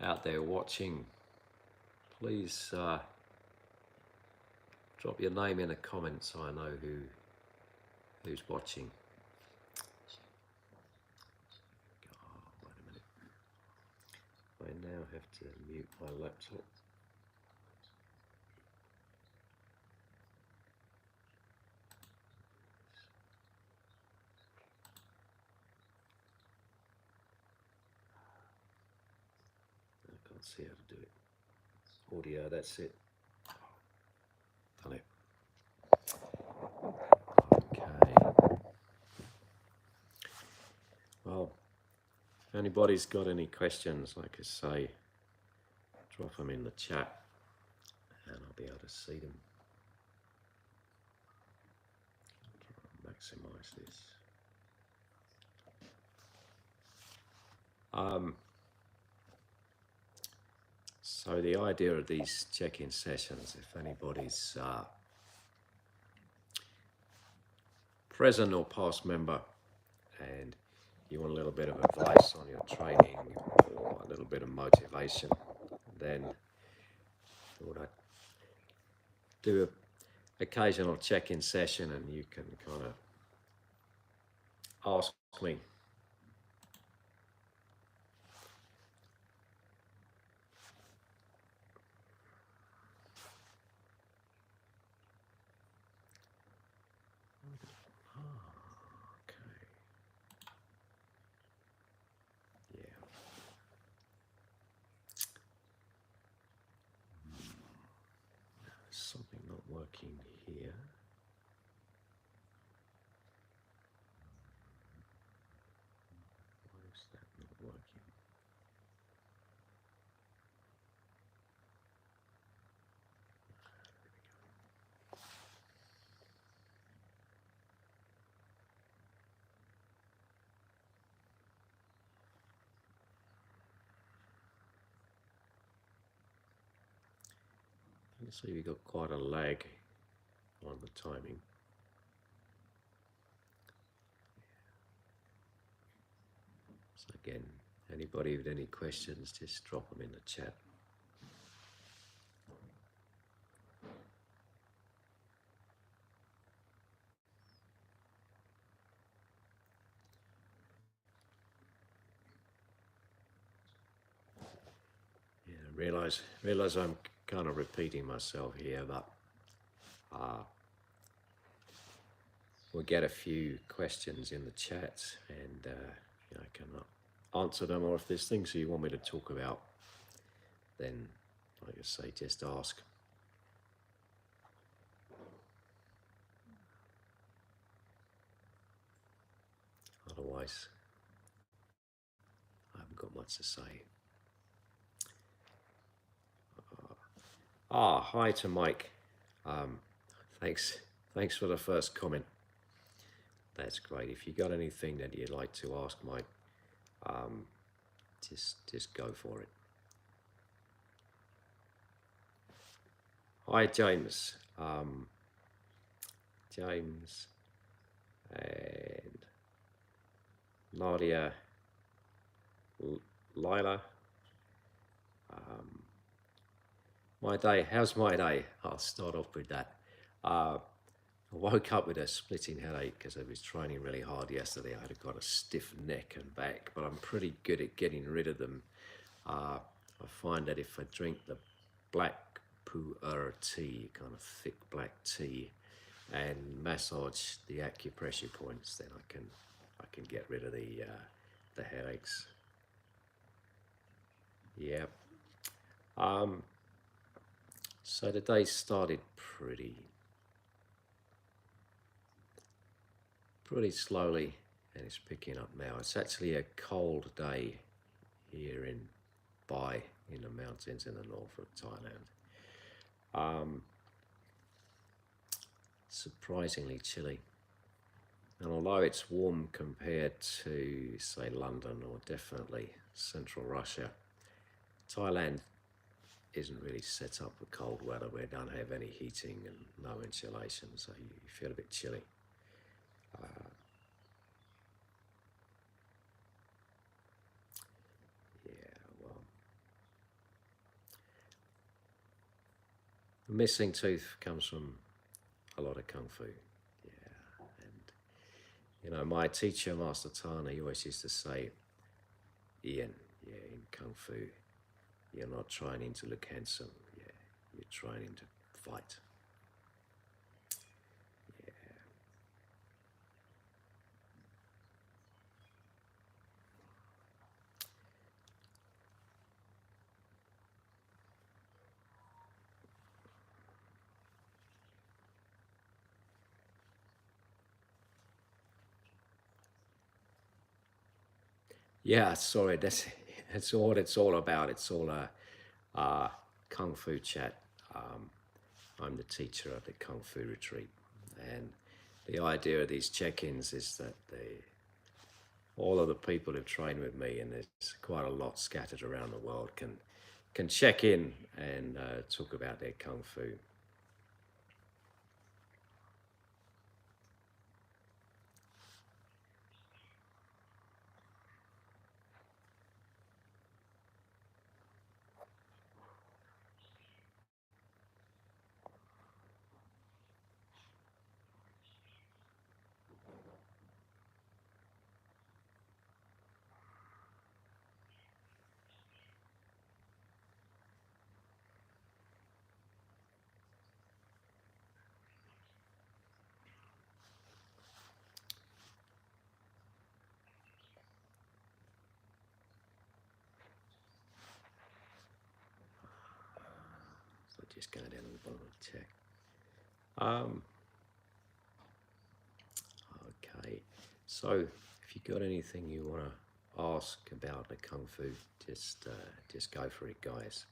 out there watching, please drop your name in the comments so I know who's watching. Oh, wait a minute. I now have to mute my laptop. I can't see how to do it. Audio, that's it. Done it. Okay. Well, if anybody's got any questions, like I say, drop them in the chat and I'll be able to see them. Try and maximize this. So the idea of these check-in sessions, if anybody's present or past member and you want a little bit of advice on your training or a little bit of motivation, then I thought I'd do an occasional check-in session and you can kind of ask me. Something not working here. Why is that not working? You can see we've got quite a lag on the timing. So again, anybody with any questions, just drop them in the chat. Yeah, realize I'm kind of repeating myself here, but we'll get a few questions in the chat and I can answer them, or if there's things that you want me to talk about, then like I say, just ask. Otherwise, I haven't got much to say. Hi to Mike. Thanks for the first comment. That's great. If you got anything that you'd like to ask Mike, just go for it. Hi James. James and Nadia, Lila. My day, how's my day? I'll start off with that. I woke up with a splitting headache because I was training really hard yesterday. I had got a stiff neck and back, but I'm pretty good at getting rid of them. I find that if I drink the black pu'er tea, kind of thick black tea, and massage the acupressure points, then I can get rid of the headaches. Yeah. So the day started pretty slowly, and it's picking up now. It's actually a cold day here in Bai, in the mountains in the north of Thailand. Surprisingly chilly. And although it's warm compared to, say, London or definitely central Russia, Thailand isn't really set up for cold weather. We don't have any heating and no insulation, so you feel a bit chilly. Yeah, well, The missing tooth comes from a lot of kung fu. Yeah, and my teacher, Master Tana, he always used to say, Ian, yeah, in kung fu, you're not training to look handsome. Yeah, you're training to fight. Yeah, sorry, that's all it's all about. It's all a kung fu chat. Um, I'm the teacher of the kung fu retreat, and the idea of these check-ins is that all of the people who've trained with me, and there's quite a lot scattered around the world, can check in and talk about their kung fu. So just go down to the bottom and check. Um, okay, so if you got anything you want to ask about the kung fu, just go for it, guys.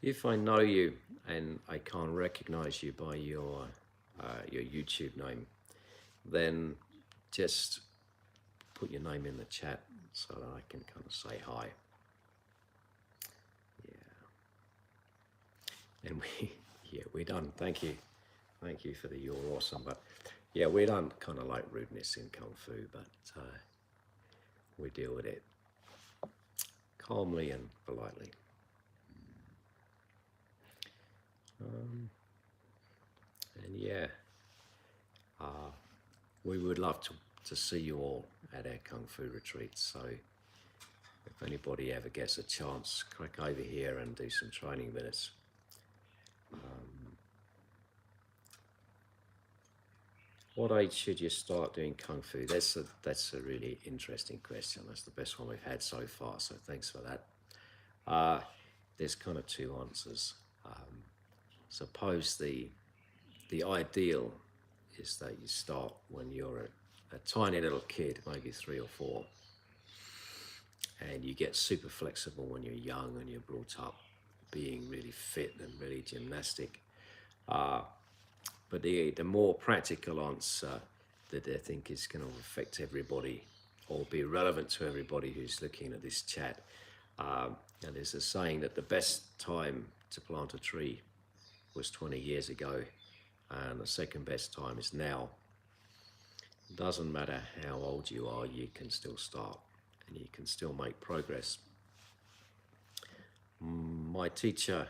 If I know you and I can't recognize you by your YouTube name, then just put your name in the chat so that I can kind of say hi. Yeah, and we're done. Thank you for the you're awesome. But yeah, we don't kind of like rudeness in kung fu, but we deal with it calmly and politely. And yeah, we would love to see you all at our kung fu retreats. So if anybody ever gets a chance, crack over here and do some training with us. What age should you start doing kung fu? That's a really interesting question. That's the best one we've had so far. So thanks for that. There's kind of two answers. Suppose the ideal is that you start when you're a tiny little kid, maybe 3 or 4, and you get super flexible when you're young and you're brought up being really fit and really gymnastic. But the more practical answer that I think is going to affect everybody or be relevant to everybody who's looking at this chat. And there's a saying that the best time to plant a tree was 20 years ago, and the second best time is now. It doesn't matter how old you are, you can still start and you can still make progress. My teacher,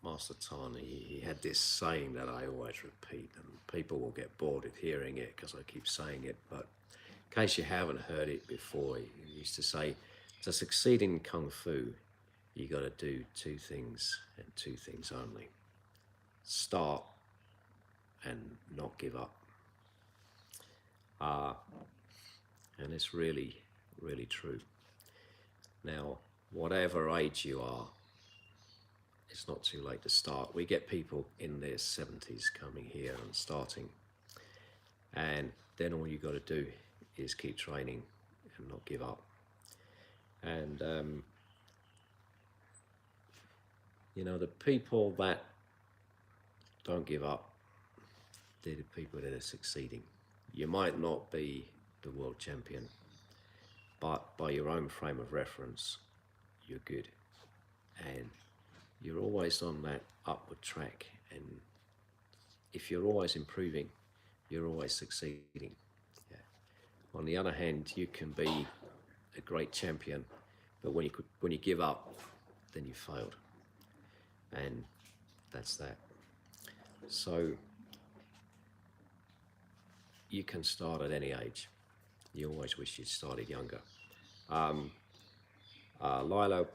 Master Tan, he had this saying that I always repeat, and people will get bored of hearing it because I keep saying it, but in case you haven't heard it before, he used to say, to succeed in Kung Fu, you got to do 2 things and 2 things only. Start and not give up. And it's really, really true. Now, whatever age you are, it's not too late to start. We get people in their 70s coming here and starting. And then all you got to do is keep training and not give up. And, the people that don't give up, they're the people that are succeeding. You might not be the world champion, but by your own frame of reference, you're good. And you're always on that upward track. And if you're always improving, you're always succeeding. Yeah. On the other hand, you can be a great champion, but when you give up, then you failed, and that's that. So you can start at any age. You always wish you'd started younger. Lila,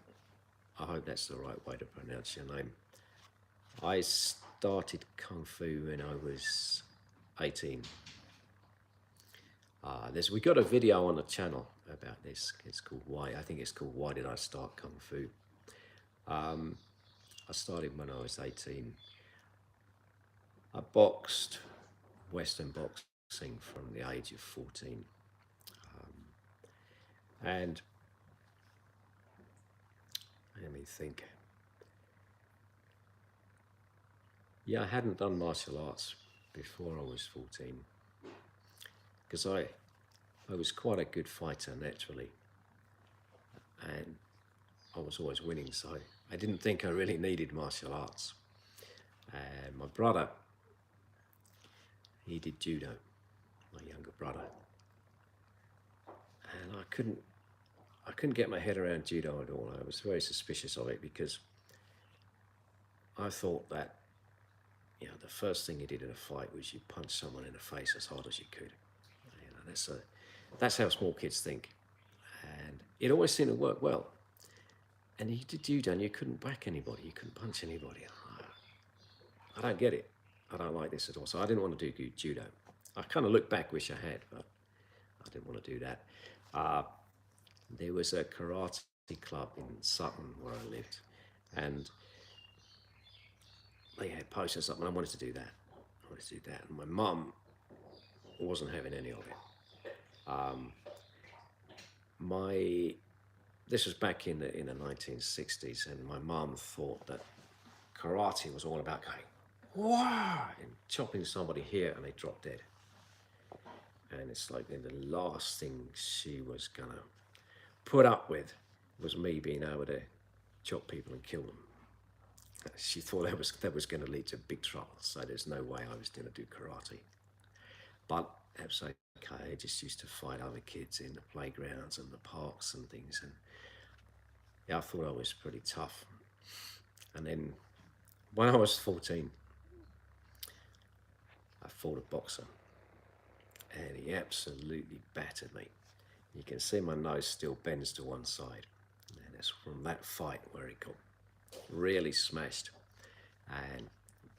I hope that's the right way to pronounce your name. I started Kung Fu when I was 18. We got a video on the channel about this. It's called I think it's called Why Did I Start Kung Fu? I started when I was 18. I boxed Western boxing from the age of 14. And let me think. Yeah, I hadn't done martial arts before I was 14 because I was quite a good fighter naturally, and I was always winning, so I didn't think I really needed martial arts. And my brother, he did judo, my younger brother, and I couldn't get my head around judo at all. I was very suspicious of it because I thought that, you know, the first thing you did in a fight was you punch someone in the face as hard as you could. You know, that's how small kids think, and it always seemed to work well. And you did judo, and you couldn't whack anybody, you couldn't punch anybody. I don't get it. I don't like this at all. So I didn't want to do judo. I kind of look back, wish I had, but I didn't want to do that. There was a karate club in Sutton where I lived, and they had posters up, and I wanted to do that. And my mum wasn't having any of it. This was back in the 1960s, and my mum thought that karate was all about going, wow, and chopping somebody here, and they drop dead. And it's like then the last thing she was gonna put up with was me being able to chop people and kill them. She thought that was going to lead to big trouble, so there's no way I was going to do karate. But that was okay. I just used to fight other kids in the playgrounds and the parks and things, and yeah, I thought I was pretty tough. And then when I was 14, I fought a boxer, and he absolutely battered me. You can see my nose still bends to one side, and it's from that fight where he got really smashed and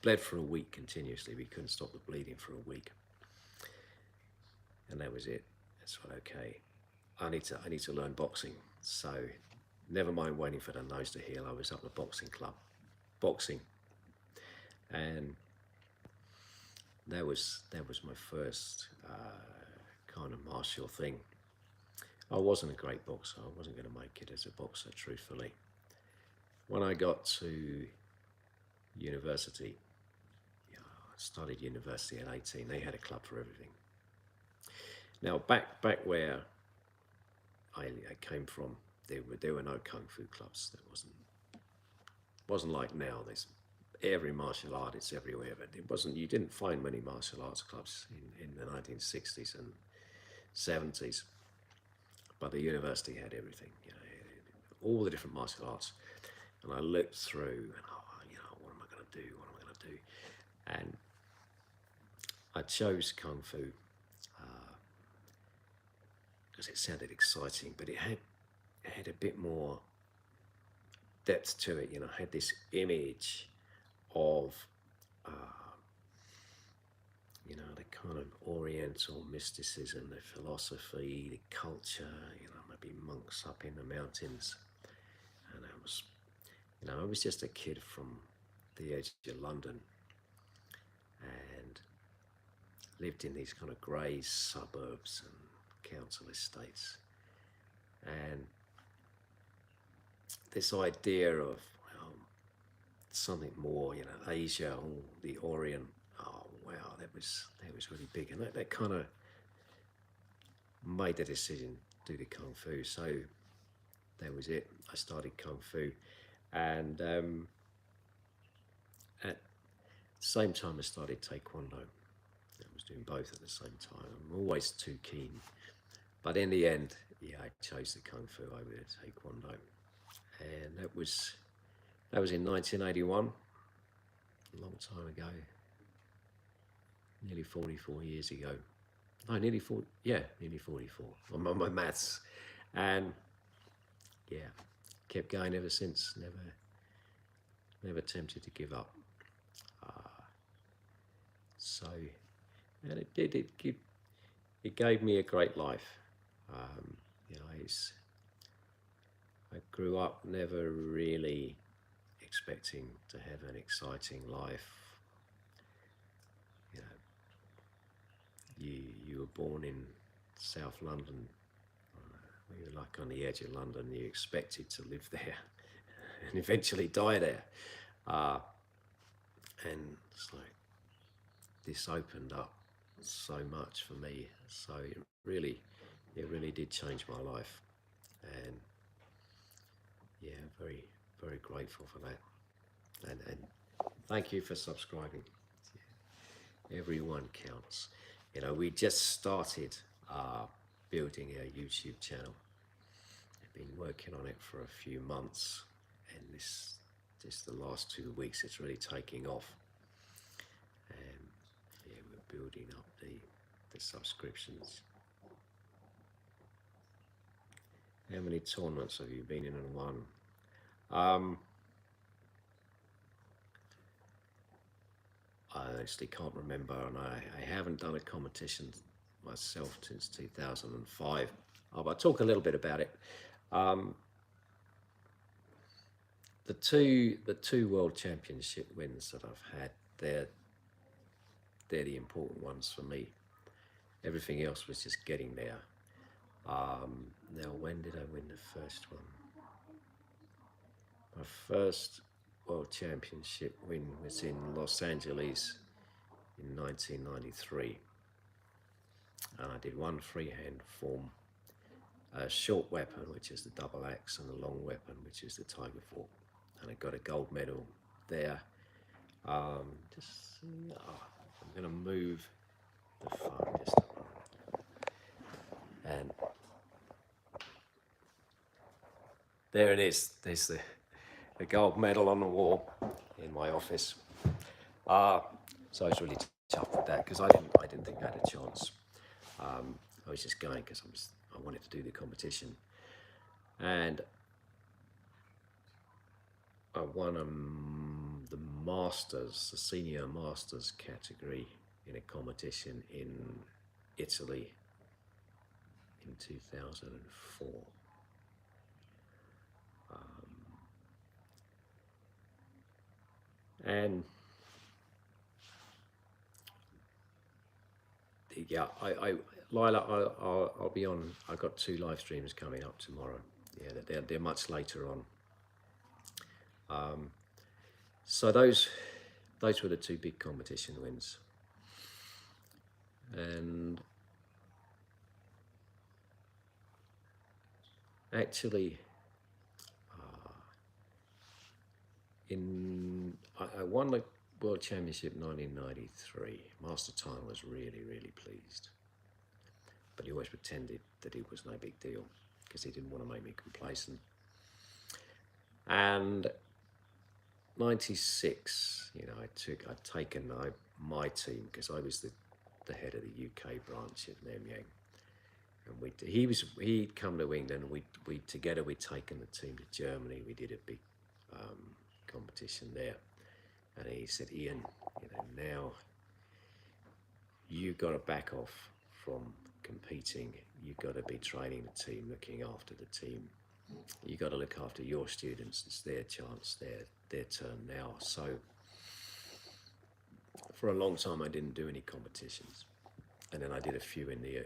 bled for a week continuously. We couldn't stop the bleeding for a week, and that was it. That's what, okay, I need to learn boxing. So never mind waiting for the nose to heal. I was up at the boxing club boxing, and that was my first kind of martial thing. I wasn't a great boxer. I wasn't going to make it as a boxer, truthfully. When I got to university, I started university at 18. They had a club for everything. Now, back where I came from, there were no kung fu clubs. There wasn't like now. There's every martial art. It's everywhere, but it wasn't. You didn't find many martial arts clubs in the 1960s and 70s. But the university had everything. You know, all the different martial arts. And I looked through, and what am I going to do? What am I going to do? And I chose Kung Fu because it sounded exciting, but it had a bit more depth to it. You know, I had this image of, the kind of Oriental mysticism, the philosophy, the culture. Maybe monks up in the mountains, and I was just a kid from the edge of London and lived in these kind of grey suburbs and council estates. And this idea of something more, Asia, the Orient, oh wow, that was really big. And that kind of made the decision to do the Kung Fu. So that was it. I started Kung Fu. And at the same time I started Taekwondo. I was doing both at the same time. I'm always too keen But in the end, yeah, I chose the Kung Fu over the Taekwondo. And that was in 1981, a long time ago, nearly 44 years ago. No, nearly 40, yeah, nearly 44 on my maths. And yeah, kept going ever since, never tempted to give up. So, and it gave me a great life. You know, I grew up never really expecting to have an exciting life. You know, you were born in South London. You were like on the edge of London. You expected to live there and eventually die there. And it's like this opened up so much for me. So it really did change my life. And yeah, very grateful for that. And thank you for subscribing. Everyone counts. You know, we just started building our YouTube channel. I've been working on it for a few months, and just the last 2 weeks it's really taking off. And yeah, we're building up the subscriptions. How many tournaments have you been in and won? I honestly can't remember, and I haven't done a competition myself since 2005. But I'll talk a little bit about it. The two world championship wins that I've had, they're the important ones for me. Everything else was just getting there. Now, when did I win the first one? My first world championship win was in Los Angeles in 1993. And I did one freehand form, a short weapon, which is the double axe, and a long weapon, which is the tiger fork. And I got a gold medal there. I'm going to move the phone just a moment. And there it is. There's the gold medal on the wall in my office. So I was really tough with that because I didn't think I had a chance. I was just going because I wanted to do the competition, and I won the masters, the senior masters category in a competition in Italy in 2004. And yeah, Lila, I'll be on. I've got 2 live streams coming up tomorrow. Yeah, they're much later on. So those were the 2 big competition wins. And actually, I won the World Championship in 1993. Master Time was really pleased. But he always pretended that it was no big deal because he didn't want to make me complacent. And 96, you know, I'd taken my team because I was the head of the UK branch at Namyang. And he'd come to England, and we'd taken the team to Germany. We did a big competition there, and he said, "Iain, you know, now you've got to back off from competing. You've got to be training the team, looking after the team. You've got to look after your students. It's their chance, their turn now." So for a long time, I didn't do any competitions, and then I did a few in the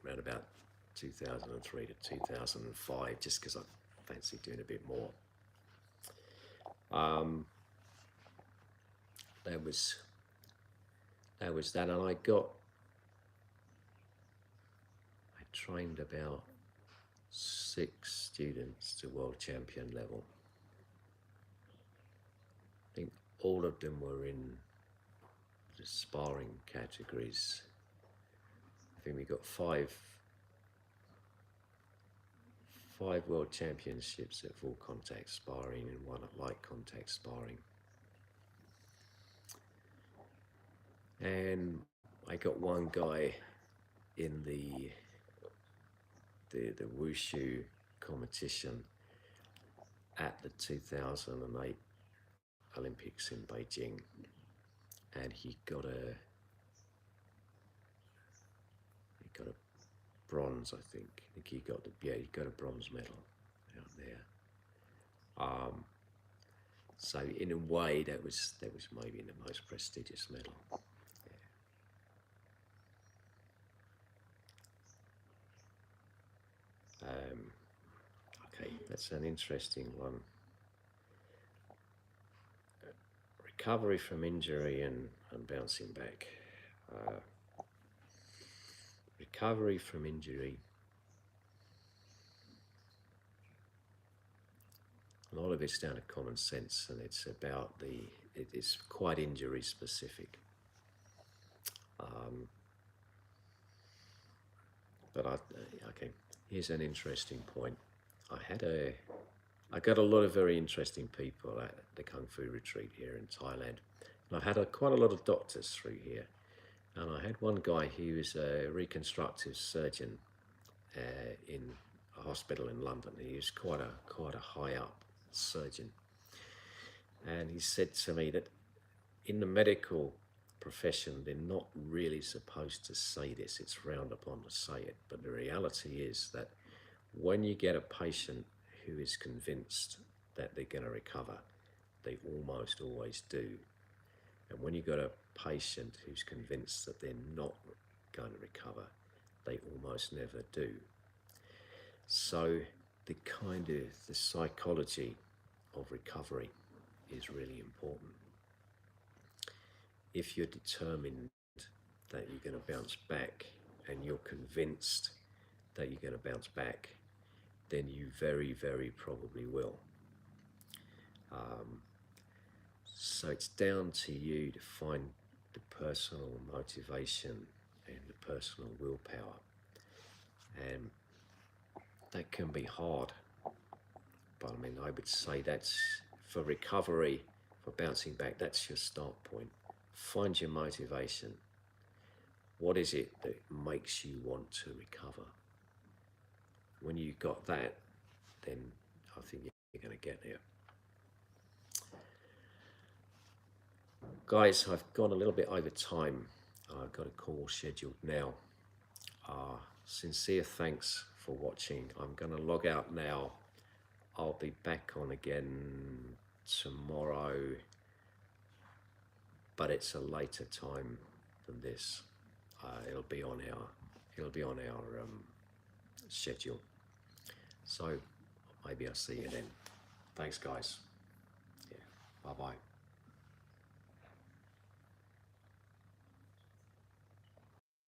around about 2003 to 2005, just because I fancied doing a bit more. That was that, and I trained about 6 students to world champion level. I think all of them were in the sparring categories. I think we got 5 5 world championships at full contact sparring and 1 at light contact sparring. And I got one guy in the wushu competition at the 2008 Olympics in Beijing, and he got a bronze, I think. He got a bronze medal out there. So in a way, that was maybe the most prestigious medal. Okay, that's an interesting one. Recovery from injury and bouncing back. Recovery from injury. A lot of it's down to common sense, and it's about it's quite injury specific. Okay, here's an interesting point. I got a lot of very interesting people at the Kung Fu retreat here in Thailand. And I had quite a lot of doctors through here. And I had one guy, he was a reconstructive surgeon in a hospital in London. He was quite a high up surgeon. And he said to me that in the medical profession, they're not really supposed to say this. It's frowned upon to say it. But the reality is that when you get a patient who is convinced that they're going to recover, they almost always do. And when you've got a patient who's convinced that they're not going to recover, they almost never do. So the psychology of recovery is really important. If you're determined that you're going to bounce back and you're convinced that you're going to bounce back, then you very, very probably will. So it's down to you to find the personal motivation and the personal willpower. And that can be hard. But I mean, I would say that's, for recovery, for bouncing back, that's your start point. Find your motivation. What is it that makes you want to recover? When you've got that, then I think you're going to get there. Guys, I've gone a little bit over time. I've got a call scheduled now. Sincere thanks for watching. I'm going to log out now. I'll be back on again tomorrow, but it's a later time than this. It'll be on our schedule. So maybe I'll see you then. Thanks, guys. Yeah. Bye-bye.